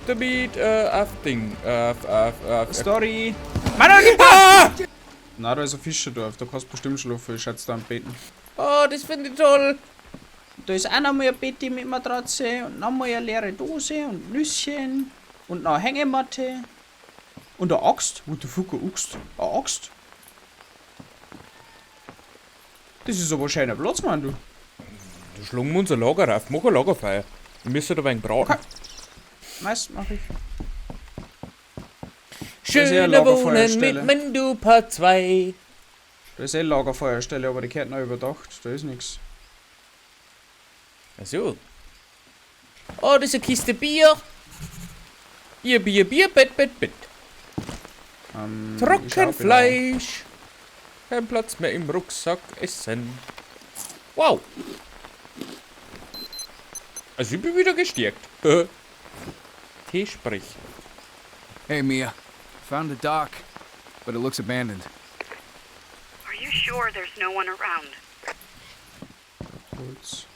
Damit, Ding. Story. Mann, na, da ist ein Fischerdorf. Da kannst du bestimmt schlafen. Ich schätze da am Beten. Oh, das finde ich toll. Da ist auch noch mal ein Bett mit Matratze und noch mal eine leere Dose und Nüsschen und noch eine Hängematte. Und eine Axt. What the fuck, eine Axt? Eine Axt? Das ist aber ein schöner Platz, Mann, du. Da schlagen wir unser Lager auf. Mach ein Lagerfeuer. Wir müssen da ein wenig braten. Okay. Meist mach ich. Schöner Wohnen mit Mendo Part 2. Da ist Lagerfeuerstelle, aber die gehört noch überdacht. Da ist nichts. Ach so. Oh, das ist eine Kiste Bier. Bier, Bett. Trockenfleisch. Kein Platz mehr im Rucksack. Essen. Wow. Also ich bin wieder gestärkt. Tee sprich. Hey, Mia. Found the dock, but it looks abandoned. Are you sure there's no one around? Kurz.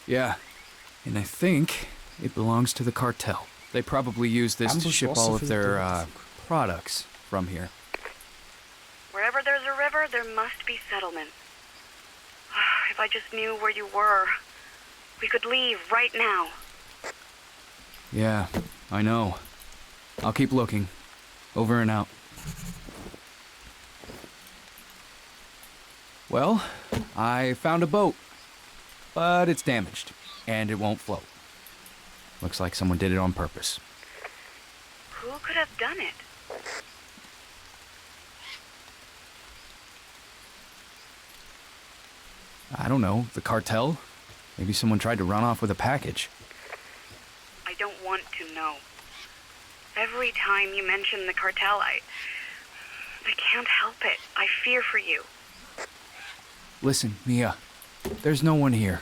Yeah, and I think it belongs to the cartel. They probably use this to ship all of their, products from here. Wherever there's a river, there must be settlement. If I just knew where you were, we could leave right now. Yeah, I know. I'll keep looking. Over and out. Well, I found a boat, but it's damaged, and it won't float. Looks like someone did it on purpose. Who could have done it? I don't know, the cartel? Maybe someone tried to run off with a package. I don't want to know. Every time you mention the cartel, I can't help it. I fear for you. Listen, Mia, there's no one here.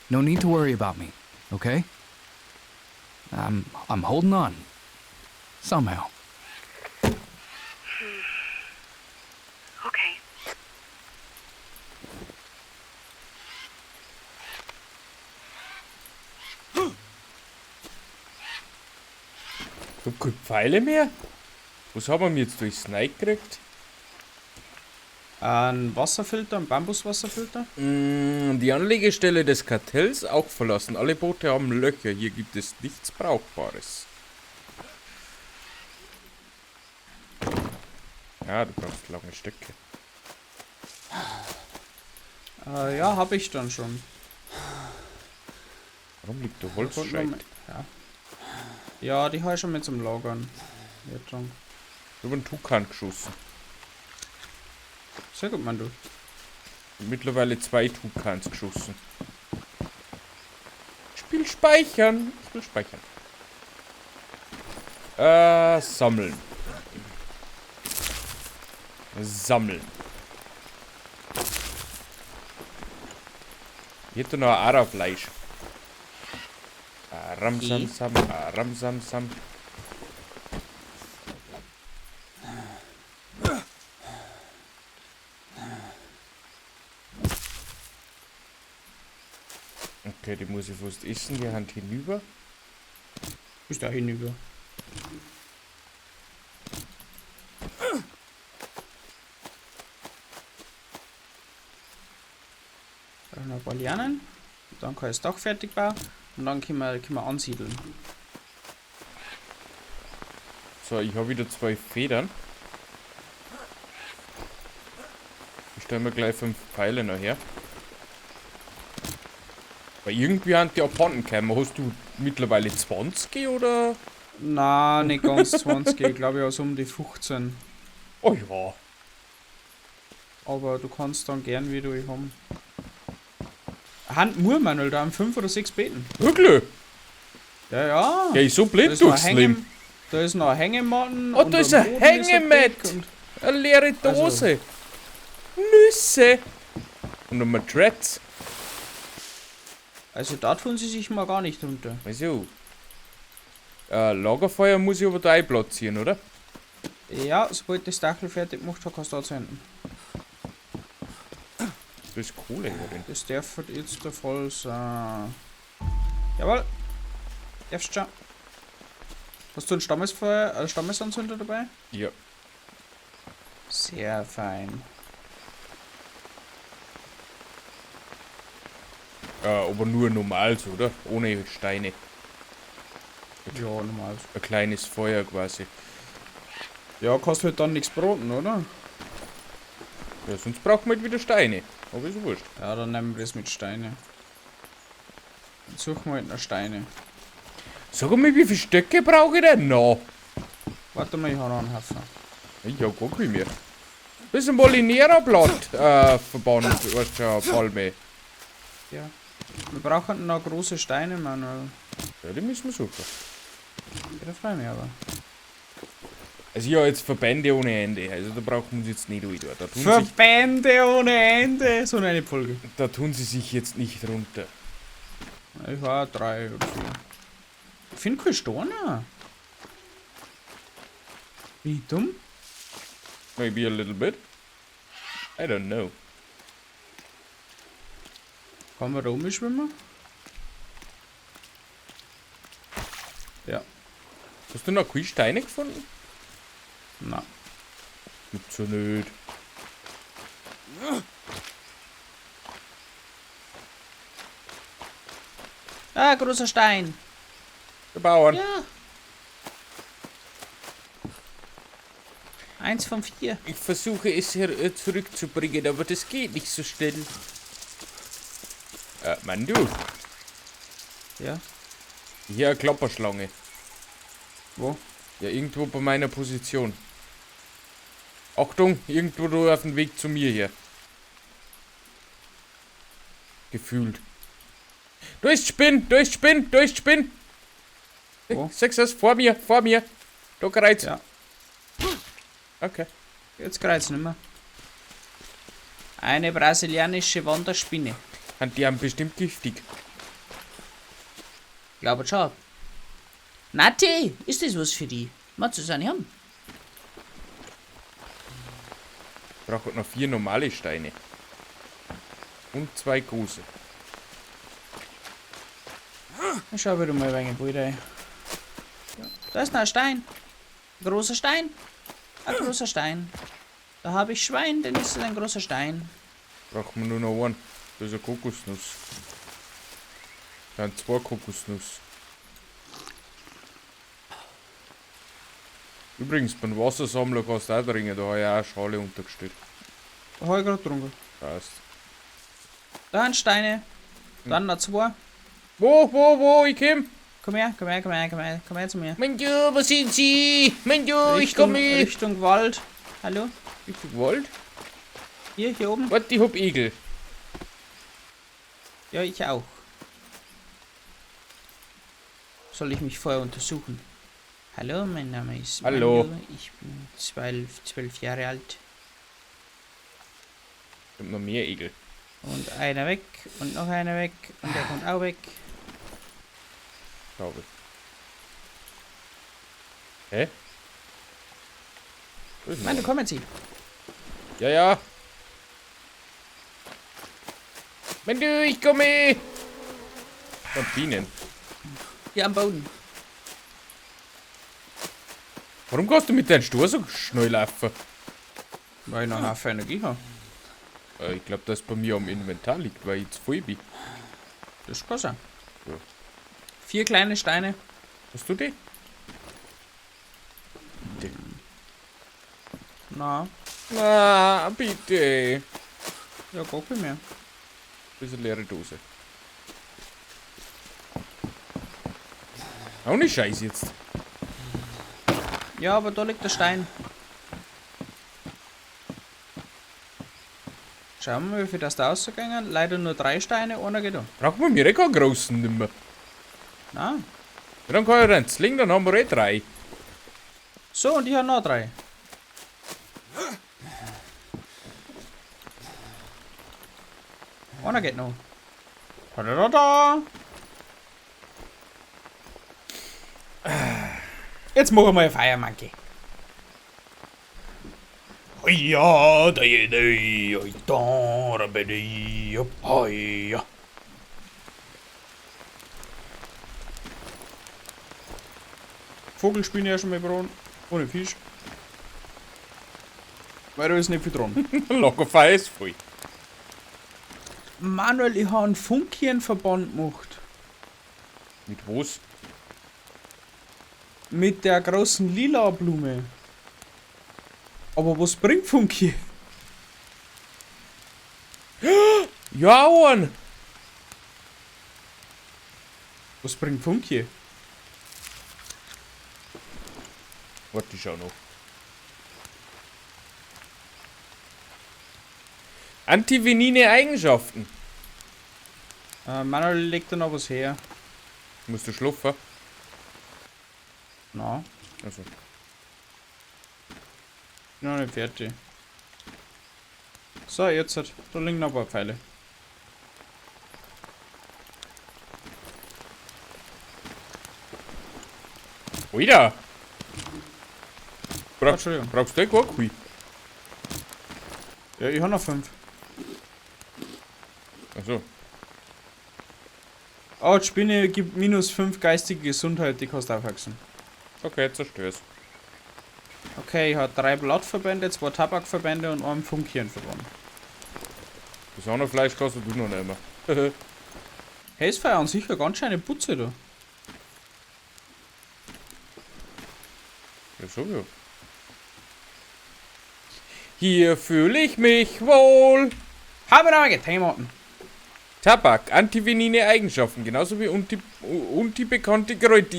No need to worry about me, okay? I'm holding on. Somehow. Okay. Ich hab keine Pfeile mehr. Was haben wir jetzt durchs Snake gekriegt? Ein Wasserfilter, ein Bambuswasserfilter. Die Anlegestelle des Kartells auch verlassen. Alle Boote haben Löcher. Hier gibt es nichts Brauchbares. Ja, du brauchst lange Stöcke. Ja, habe ich dann schon. Warum liegt der Holzscheit? Ja. Ja, die habe ich schon mit zum Lagern. Jetzt schon. Über den Tukan geschossen. Sehr gut, Mann, du. Mittlerweile 2 Tukans geschossen. Ich will speichern. Sammeln. Hier hat noch ein Ara-Fleisch. Ramsamsam, Ramsamsam. Okay, die muss ich fast essen, die Hand hinüber. Ist da hinüber. Noch ein paar Lianen. Dann kann ich das Dach fertig bauen. Und dann können wir ansiedeln. So, ich habe wieder 2 Federn. Ich stelle mir gleich 5 Pfeile nachher. Weil irgendwie haben die abhanden gekommen. Hast du mittlerweile 20 oder? Na, nicht ganz 20. Ich glaube, ich habe so um die 15. Oh ja. Aber du kannst dann gern wieder ich haben. Hand Manuel, da haben 5 oder 6 Beeten. Wirklich? Ja, ja. Ja, ich so Da blind ist noch durchs Leben. Da ist noch ein Hängematten. Oh, da ist ein Hängematt. Eine leere Dose. Nüsse. Und ein Matratz. Also da tun sie sich mal gar nicht runter. Wieso? Lagerfeuer muss ich aber da einplatzieren, oder? Ja, sobald das Dachel fertig macht, kannst du da zu enden. Da ist Kohle drin. Das darf jetzt der Fall sein. Jawohl. Darfst schon. Hast du ein Stammesanzünder dabei? Ja. Sehr fein. Aber nur normal, so, oder? Ohne Steine. Ja, normal. Ein kleines Feuer quasi. Ja, kannst halt dann nichts braten, oder? Ja, sonst braucht man halt wieder Steine. Aber ist wurscht. Ja, dann nehmen wir das mit Steine. Dann suchen wir halt noch Steine. Sag mal, wie viele Stöcke brauche ich denn noch? Warte mal, ich habe noch einen Haufen. Ich hab gar keinen mehr. Das ist ein Molinera-Blatt Verband, weißt du, Palme. Ja. Wir brauchen noch große Steine, Manuel. Ja, die müssen wir suchen. Ja, da freue ich mich aber. Also ja, jetzt Verbände ohne Ende. Also da brauchen wir uns jetzt nicht wieder. Verbände ohne Ende! So eine Folge. Da tun sie sich jetzt nicht runter. Ich war 3 oder 4. Ich finde kein Steine. Bin ich dumm? Maybe a little bit. I don't know. Kann man da rumschwimmen? Ja. Hast du noch keine Steine gefunden? Na. Gibt's ja nicht. Ah, großer Stein. Der Bauern. Ja. 1 von 4. Ich versuche es hier zurückzubringen, aber das geht nicht so schnell. Mann, du. Ja. Hier eine Klapperschlange. Wo? Ja, irgendwo bei meiner Position. Achtung, irgendwo da auf dem Weg zu mir hier. Gefühlt. Da ist Spinn, da ist Spinn, da ist Spinn. Wo? Sechs es, vor mir, vor mir. Da gereizt. Ja. Okay. Jetzt kreuz nicht mehr. Eine brasilianische Wanderspinne. Und die haben bestimmt giftig. Glaube schon. Nati, ist das was für die? Magst du es nicht haben? Braucht noch 4 normale Steine. Und 2 große. Ich schau wieder mal wegen Brüder. Ja. Da ist noch ein Stein. Ein großer Stein. Ein großer Stein. Da habe ich Schwein, dann ist es ein großer Stein. Braucht man nur noch einen. Das ist eine Kokosnuss. Dann 2 Kokosnuss. Übrigens, beim Wassersammler kannst du auch trinken, da habe ich auch eine Schale untergestellt. Da habe ich gerade getrunken. Passt. Da sind Steine. Dann noch 2. Wo, ich komm. Komm her, komm her, komm her, komm her, komm her zu mir. Mein Gott, wo sind Sie? Mein Gott, ich komme mit. Richtung Wald. Hallo? Richtung Wald? Hier oben. Warte, ich hab Igel. Ja, ich auch. Soll ich mich vorher untersuchen? Hallo, mein Name ist Hallo. Manu. Ich bin 12 Jahre alt. Ich hab noch mehr Igel. Und einer weg und noch einer weg und der kommt auch weg. Glaube ich. Hä? Wo ist denn Mann, da der? kommen sie. Ja, ja. Mein du, ich komme. Und Bienen. Hier am Boden. Warum kannst du mit deinem Stur so schnell laufen? Weil ich noch eine Energie habe. Ich glaube, dass bei mir am Inventar liegt, weil ich jetzt voll bin. Das kann sein. Ja. 4 kleine Steine. Hast du die? Bitte. Na, Na, bitte. ja, gar kein mehr. Das ist eine leere Dose. Auch nicht scheiße jetzt. Ja, aber da liegt der Stein. Schauen wir mal, wie viel das da rausgegangen. Leider nur 3 Steine, einer geht da. Brauchen wir mir eh keinen großen nimmer. Na. Ja, dann kann ich einen Sling, dann haben wir eh 3. So, und ich habe noch 3. Einer geht noch. Da. Jetzt machen wir eine Feier, Monkey. Ja, da ja. Vogel spielen ja schon mal braun. Ohne Fisch. Weil da ist nicht viel dran. Lagerfeuer ist voll. Manuel, ich habe einen Funkienverband gemacht. Mit was? Mit der großen lila Blume. Aber was bringt Funky? Ja, Ohren! Was bringt Funky? Warte, ich schau noch. Antivenine Eigenschaften. Manuel legt da noch was her. Musst du schlafen? Na, Also. noch nicht fertig. So, jetzt hat. Da liegen noch ein paar Pfeile. Oida! Entschuldigung. Brauchst du gar keinen? Ja, ich habe noch 5. Achso. Oh, die Spinne gibt minus 5 geistige Gesundheit, die kannst du aufwachsen. Okay, jetzt zerstör's. Okay, ich habe 3 Blattverbände, 2 Tabakverbände und einen Funkienverband. Das andere Fleisch kannst du noch nicht mehr. Hey, ist an sich eine ganz schöne Putze da. Ja, so ja. Hier fühle ich mich wohl. Habe ich noch Thematen. Tabak, antivenine Eigenschaften, genauso wie bekannte Kräuter.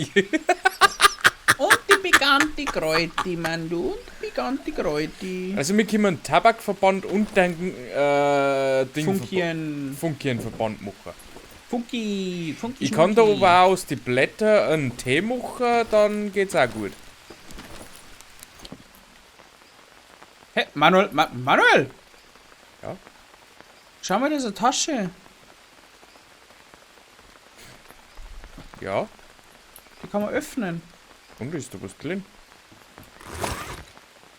Und die bekannte Kräuti, Mann, du. Und die bekannte Kräuti. Also wir können einen Tabakverband und den Funkienverband machen. Funky. Ich kann da aber auch aus den Blättern einen Tee machen, dann geht's auch gut. Hey, Manuel, Manuel! Ja? Schau mal, da ist eine Tasche. Ja, Die kann man öffnen. und ist da was drin?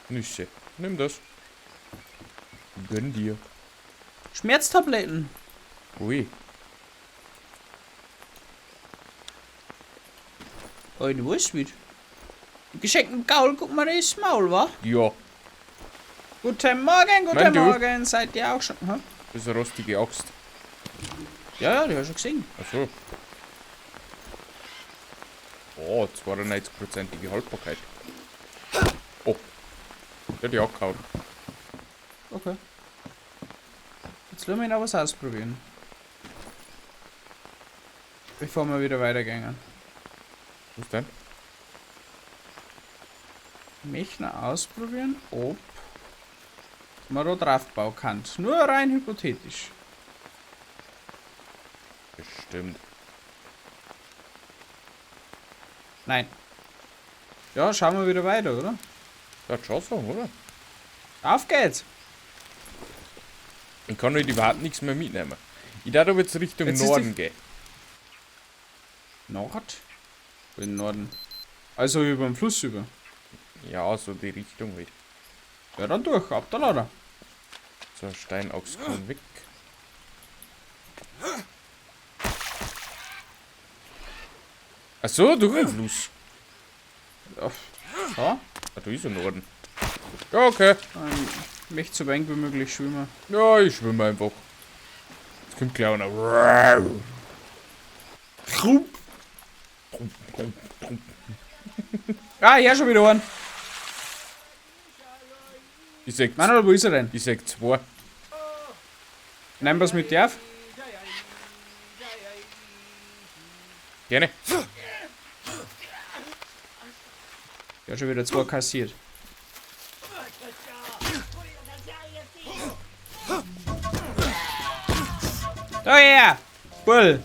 Nüsse. Nimm das. Gönn dir. Schmerztabletten. Ui. Oh, du weißt mit. Geschenkten Gaul, guck mal ins Maul, wa? Ja, Guten Morgen, guten Mein Du. Morgen. Seid ihr auch schon? Hä? das ist eine rostige Axt. Ja, die hast du schon gesehen. Achso. Oh, 92%ige Haltbarkeit. Oh. Der hat ja auch gehauen. Okay. Jetzt lassen wir noch was ausprobieren. Bevor wir wieder weitergehen. Was denn? Ich möchte noch ausprobieren, ob man da drauf bauen kann. Nur rein hypothetisch. Bestimmt. Nein. Ja, schauen wir wieder weiter, oder? Ja, schon so, oder? Auf geht's! Ich kann halt überhaupt nichts mehr mitnehmen. Ich darf aber jetzt Richtung Jetzt ist Norden gehen. Nord? Wo in Norden? Also über den Fluss über. Ja, so die Richtung halt. Ja, dann durch, ab der Lader. So, ein Steinachs kann weg. Achso, durch den Fluss. Ja. So. Ah, da ist ein Norden. Ja, okay. Ich möchte so wenig wie möglich schwimmen. Ja, ich schwimme einfach. Jetzt kommt gleich einer. Ah, ja, schon wieder einen. Ich sag, Manuel, wo ist er denn? ich sag 2. Nehmen wir es mit dir auf? Gerne. Ja, schon wieder 2 kassiert. Da her! Bull!